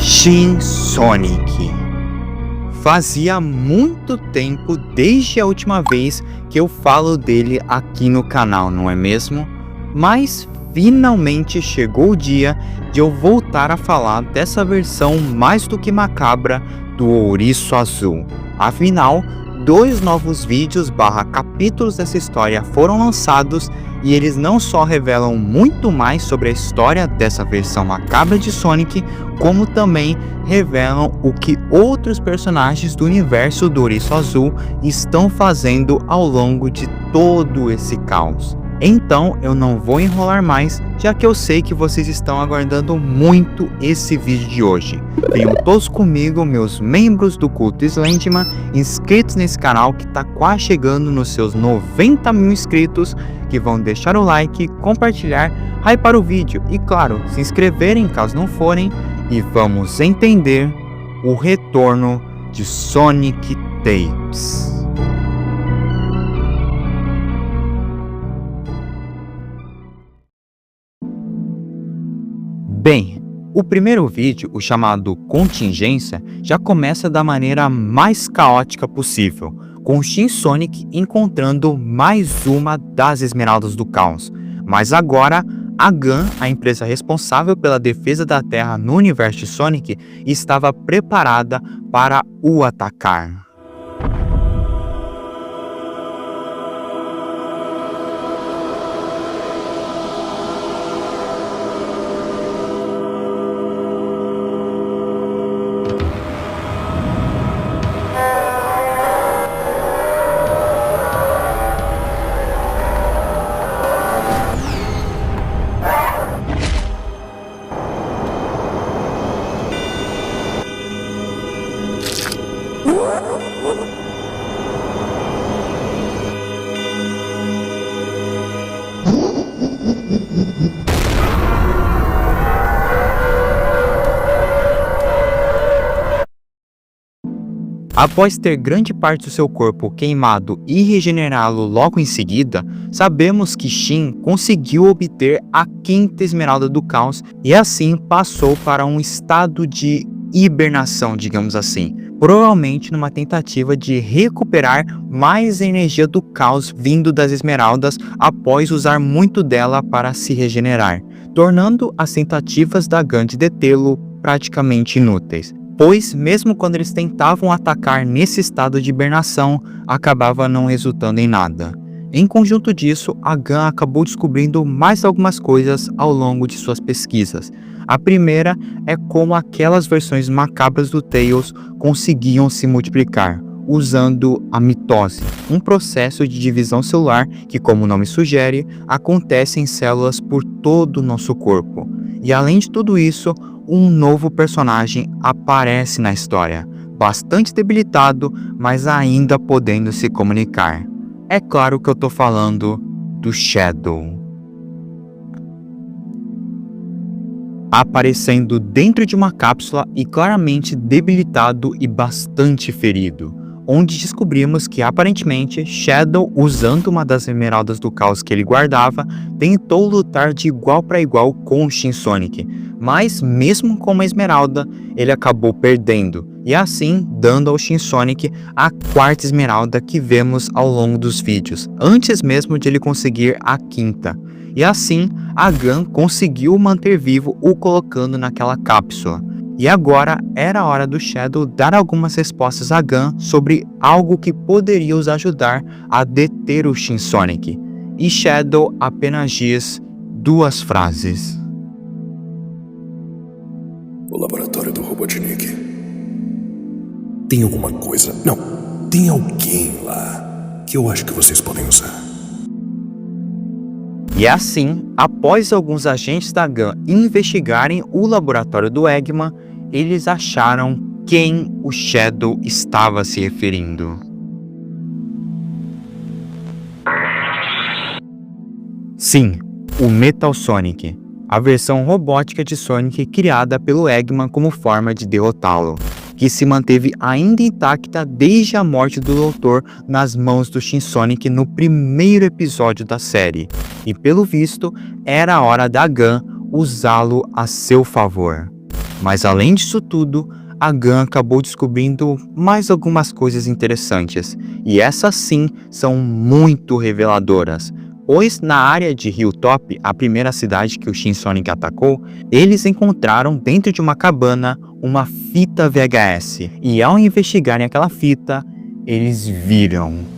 Shin Sonic. Fazia muito tempo desde a última vez que eu falo dele aqui no canal, não é mesmo? Mas finalmente chegou o dia de eu voltar a falar dessa versão mais do que macabra do Ouriço Azul. Afinal, 2 novos vídeos / capítulos dessa história foram lançados e eles não só revelam muito mais sobre a história dessa versão macabra de Sonic, como também revelam o que outros personagens do universo do Ouriço Azul estão fazendo ao longo de todo esse caos. Então eu não vou enrolar mais, já que eu sei que vocês estão aguardando muito esse vídeo de hoje. Venham todos comigo, meus membros do culto Slenderman, inscritos nesse canal que está quase chegando nos seus 90 mil inscritos, que vão deixar o like, compartilhar, hypar o vídeo e claro, se inscreverem caso não forem, e vamos entender o retorno de Sonic Tapes. Bem, o primeiro vídeo, o chamado Contingência, já começa da maneira mais caótica possível, com Shin Sonic encontrando mais uma das Esmeraldas do Caos. Mas agora, a GAN, a empresa responsável pela defesa da Terra no universo de Sonic, estava preparada para o atacar. Após ter grande parte do seu corpo queimado e regenerá-lo logo em seguida, sabemos que Shin conseguiu obter a 5ª Esmeralda do Caos e assim passou para um estado de hibernação, digamos assim, provavelmente numa tentativa de recuperar mais energia do caos vindo das Esmeraldas após usar muito dela para se regenerar, tornando as tentativas da GAN de detê-lo praticamente inúteis. Pois, mesmo quando eles tentavam atacar nesse estado de hibernação, acabava não resultando em nada. Em conjunto disso, a GAN acabou descobrindo mais algumas coisas ao longo de suas pesquisas. A primeira é como aquelas versões macabras do Tails conseguiam se multiplicar, usando a mitose, um processo de divisão celular que, como o nome sugere, acontece em células por todo o nosso corpo. E além de tudo isso, um novo personagem aparece na história, bastante debilitado, mas ainda podendo se comunicar. É claro que eu tô falando do Shadow. Aparecendo dentro de uma cápsula e claramente debilitado e bastante ferido, onde descobrimos que aparentemente Shadow, usando uma das Esmeraldas do Caos que ele guardava, tentou lutar de igual para igual com o Shin Sonic, mas mesmo com uma Esmeralda, ele acabou perdendo, e assim dando ao Shin Sonic a 4ª Esmeralda que vemos ao longo dos vídeos, antes mesmo de ele conseguir a 5ª. E assim, a GAN conseguiu manter vivo o colocando naquela cápsula. E agora era a hora do Shadow dar algumas respostas a GAN sobre algo que poderia os ajudar a deter o Shin Sonic. E Shadow apenas diz 2 frases. O laboratório do Robotnik. Tem alguma coisa... Não, tem alguém lá que eu acho que vocês podem usar. E assim, após alguns agentes da GAN investigarem o laboratório do Eggman, eles acharam quem o Shadow estava se referindo. Sim, o Metal Sonic, a versão robótica de Sonic criada pelo Eggman como forma de derrotá-lo, que se manteve ainda intacta desde a morte do Doutor nas mãos do Shin Sonic no primeiro episódio da série, e pelo visto era a hora da GAN usá-lo a seu favor. Mas além disso tudo, a Gun acabou descobrindo mais algumas coisas interessantes, e essas sim são muito reveladoras, pois na área de Hilltop, a primeira cidade que o Shin Sonic atacou, eles encontraram dentro de uma cabana uma fita VHS, e ao investigarem aquela fita, eles viram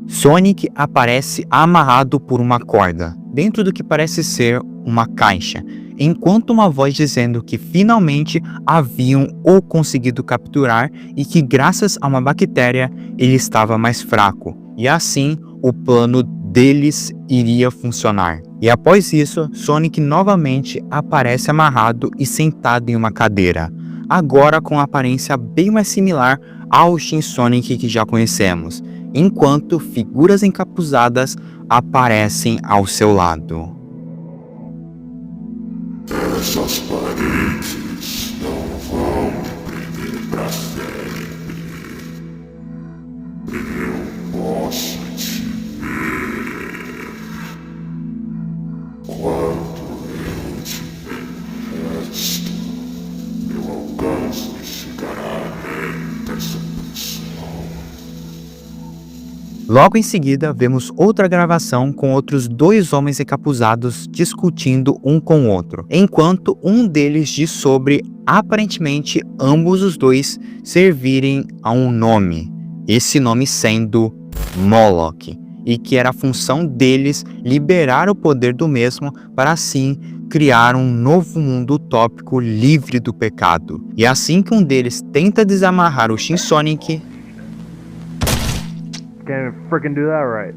Sonic aparece amarrado por uma corda, dentro do que parece ser uma caixa, enquanto uma voz dizendo que finalmente haviam o conseguido capturar e que graças a uma bactéria ele estava mais fraco, e assim o plano deles iria funcionar. E após isso, Sonic novamente aparece amarrado e sentado em uma cadeira, agora com aparência bem mais similar ao Shin Sonic que já conhecemos, enquanto figuras encapuzadas aparecem ao seu lado. Essas paredes não vão me prender pra sempre. Eu posso te ver. Quando eu te manifesto, meu alcance chegará além dessa prisão. Logo em seguida, vemos outra gravação com outros dois homens encapuzados discutindo um com o outro, enquanto um deles diz sobre, aparentemente, ambos os dois servirem a um nome, esse nome sendo Moloch, e que era a função deles liberar o poder do mesmo para assim criar um novo mundo utópico livre do pecado. E assim que um deles tenta desamarrar o Shin Sonic, Can't freaking do that right.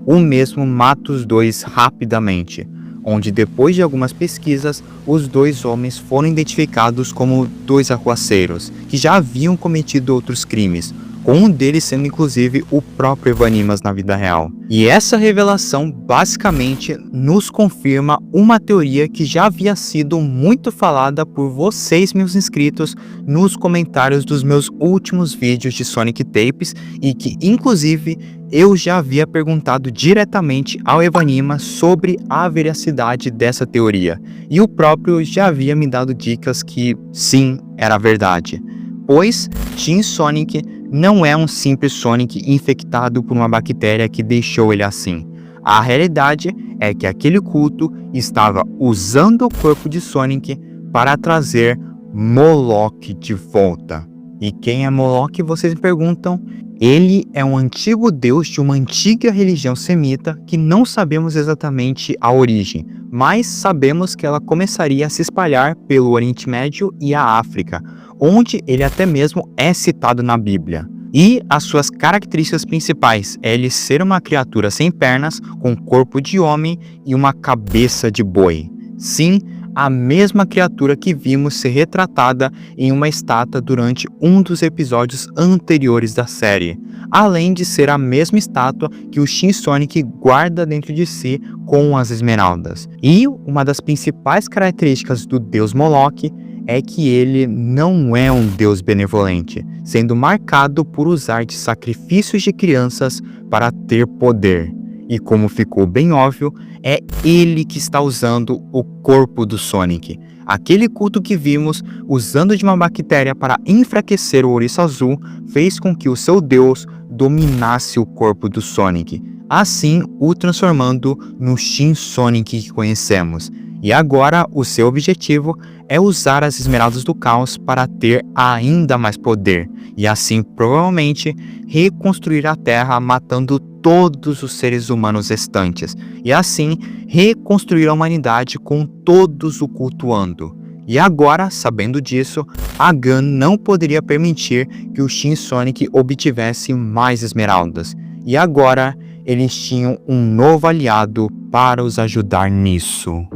o mesmo mata os dois rapidamente, onde depois de algumas pesquisas, os dois homens foram identificados como dois arruaceiros, que já haviam cometido outros crimes, com um deles sendo inclusive o próprio Evanimas na vida real. E essa revelação basicamente nos confirma uma teoria que já havia sido muito falada por vocês, meus inscritos, nos comentários dos meus últimos vídeos de Sonic Tapes, e que inclusive eu já havia perguntado diretamente ao Evanima sobre a veracidade dessa teoria, e o próprio já havia me dado dicas que sim, era verdade, pois Shin Sonic não é um simples Sonic infectado por uma bactéria que deixou ele assim. A realidade é que aquele culto estava usando o corpo de Sonic para trazer Moloch de volta. E quem é Moloch, vocês me perguntam? Ele é um antigo deus de uma antiga religião semita que não sabemos exatamente a origem, mas sabemos que ela começaria a se espalhar pelo Oriente Médio e a África, onde ele até mesmo é citado na Bíblia. E as suas características principais é ele ser uma criatura sem pernas, com corpo de homem e uma cabeça de boi. Sim, a mesma criatura que vimos ser retratada em uma estátua durante um dos episódios anteriores da série, além de ser a mesma estátua que o Shin Sonic guarda dentro de si com as esmeraldas. E uma das principais características do deus Moloch é que ele não é um deus benevolente, sendo marcado por usar de sacrifícios de crianças para ter poder. E como ficou bem óbvio, é ele que está usando o corpo do Sonic. Aquele culto que vimos usando de uma bactéria para enfraquecer o ouriço azul fez com que o seu deus dominasse o corpo do Sonic, assim o transformando no Shin Sonic que conhecemos. E agora o seu objetivo é usar as Esmeraldas do Caos para ter ainda mais poder, e assim provavelmente reconstruir a Terra matando todos os seres humanos restantes, e assim reconstruir a humanidade com todos o cultuando. E agora, sabendo disso, a Gun não poderia permitir que o Shin Sonic obtivesse mais esmeraldas, e agora eles tinham um novo aliado para os ajudar nisso.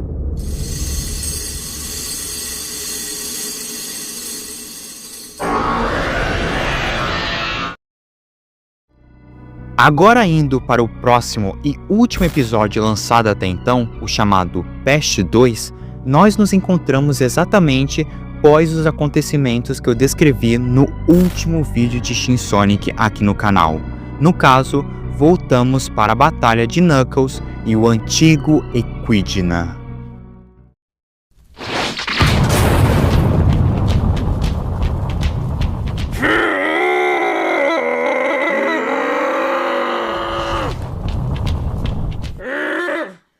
Agora indo para o próximo e último episódio lançado até então, o chamado Pest 2, nós nos encontramos exatamente após os acontecimentos que eu descrevi no último vídeo de Shin Sonic aqui no canal. No caso, voltamos para a batalha de Knuckles e o antigo Equidna.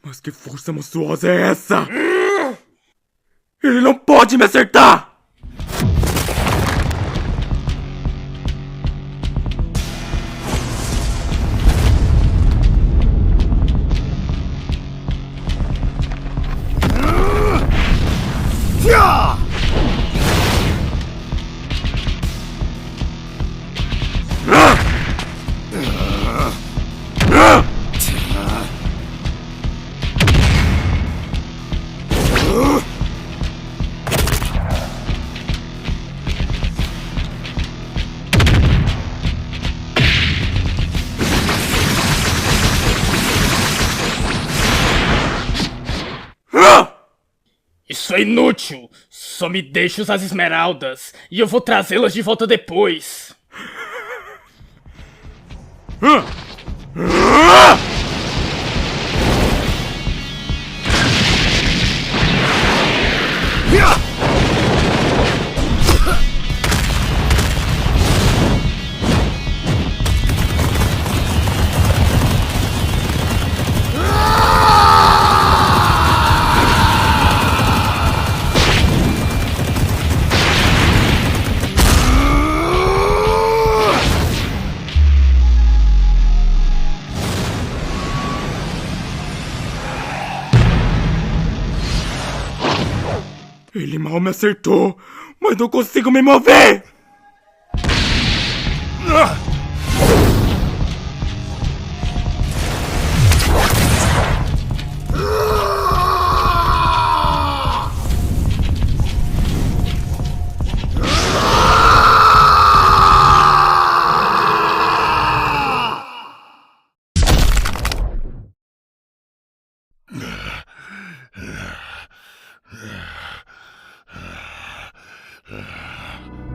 Mas que força monstruosa é essa? Ele não pode me acertar! Isso é inútil! Só me deixe usar as esmeraldas e eu vou trazê-las de volta depois! Ele mal me acertou, mas não consigo me mover!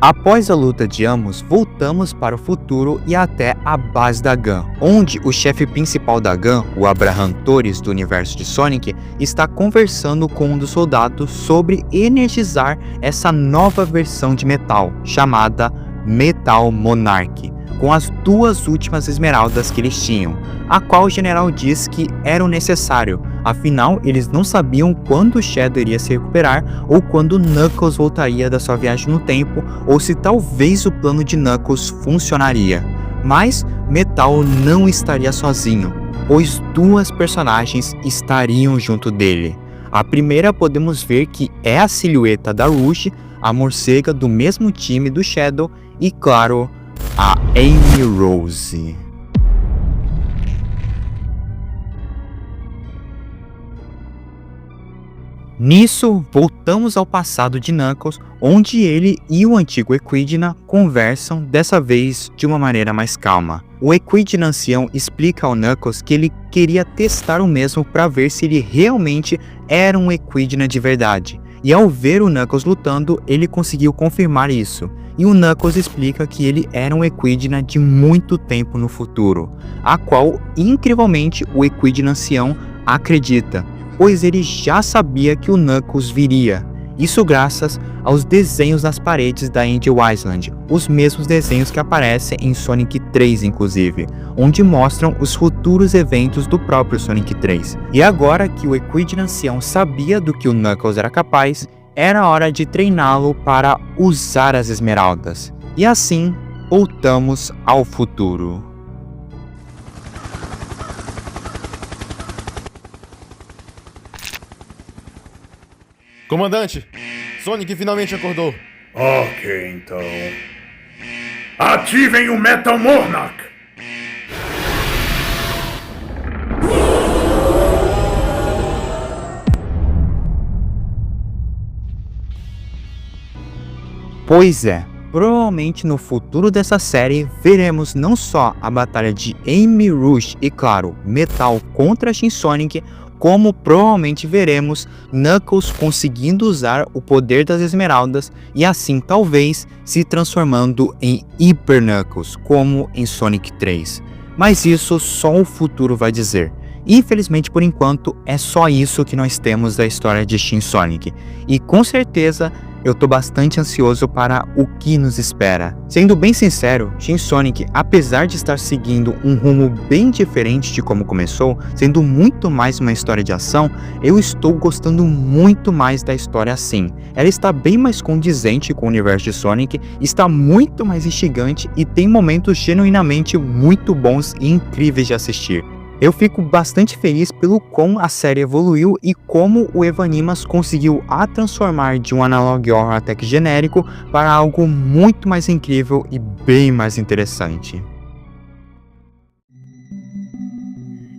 Após a luta de ambos, voltamos para o futuro e até a base da GAN, onde o chefe principal da GAN, o Abraham Torres do universo de Sonic, está conversando com um dos soldados sobre energizar essa nova versão de metal, chamada Metal Monarch, com as duas últimas esmeraldas que eles tinham, a qual o general diz que eram necessário, afinal eles não sabiam quando o Shadow iria se recuperar ou quando Knuckles voltaria da sua viagem no tempo ou se talvez o plano de Knuckles funcionaria. Mas Metal não estaria sozinho, pois duas personagens estariam junto dele. A primeira podemos ver que é a silhueta da Rouge, a morcega do mesmo time do Shadow e claro, a Amy Rose. Nisso, voltamos ao passado de Knuckles, onde ele e o antigo Equidna conversam, dessa vez de uma maneira mais calma. O Equidna ancião explica ao Knuckles que ele queria testar o mesmo para ver se ele realmente era um Equidna de verdade. E ao ver o Knuckles lutando, ele conseguiu confirmar isso. E o Knuckles explica que ele era um Equidna de muito tempo no futuro, a qual, incrivelmente, o Equidna ancião acredita, pois ele já sabia que o Knuckles viria. Isso graças aos desenhos nas paredes da Angel Island, os mesmos desenhos que aparecem em Sonic 3 inclusive, onde mostram os futuros eventos do próprio Sonic 3. E agora que o Equidna ancião sabia do que o Knuckles era capaz, era hora de treiná-lo para usar as esmeraldas. E assim, voltamos ao futuro. Comandante, Sonic finalmente acordou. Ok, então. Ativem o Metal Monarch! Pois é, provavelmente no futuro dessa série veremos não só a batalha de Amy Rouge e claro, Metal contra Shin Sonic, como provavelmente veremos Knuckles conseguindo usar o poder das esmeraldas e assim talvez se transformando em Hyper Knuckles, como em Sonic 3. mas isso só o futuro vai dizer. Infelizmente, por enquanto, é só isso que nós temos da história de Shin Sonic, e com certeza eu tô bastante ansioso para o que nos espera. Sendo bem sincero, Shin Sonic, apesar de estar seguindo um rumo bem diferente de como começou, sendo muito mais uma história de ação, eu estou gostando muito mais da história assim. Ela está bem mais condizente com o universo de Sonic, está muito mais instigante e tem momentos genuinamente muito bons e incríveis de assistir. Eu fico bastante feliz pelo como a série evoluiu e como o Evanimas conseguiu a transformar de um Analog Horror Attack genérico para algo muito mais incrível e bem mais interessante.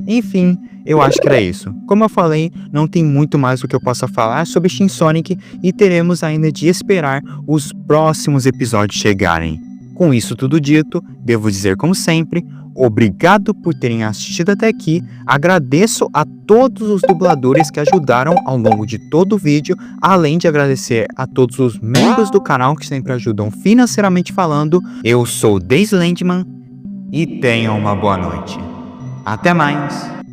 Enfim, eu acho que era isso. Como eu falei, não tem muito mais o que eu possa falar sobre Shin Sonic e teremos ainda de esperar os próximos episódios chegarem. Com isso tudo dito, devo dizer como sempre, obrigado por terem assistido até aqui, agradeço a todos os dubladores que ajudaram ao longo de todo o vídeo, além de agradecer a todos os membros do canal que sempre ajudam financeiramente falando. Eu sou Daisy Landman e tenham uma boa noite. Até mais!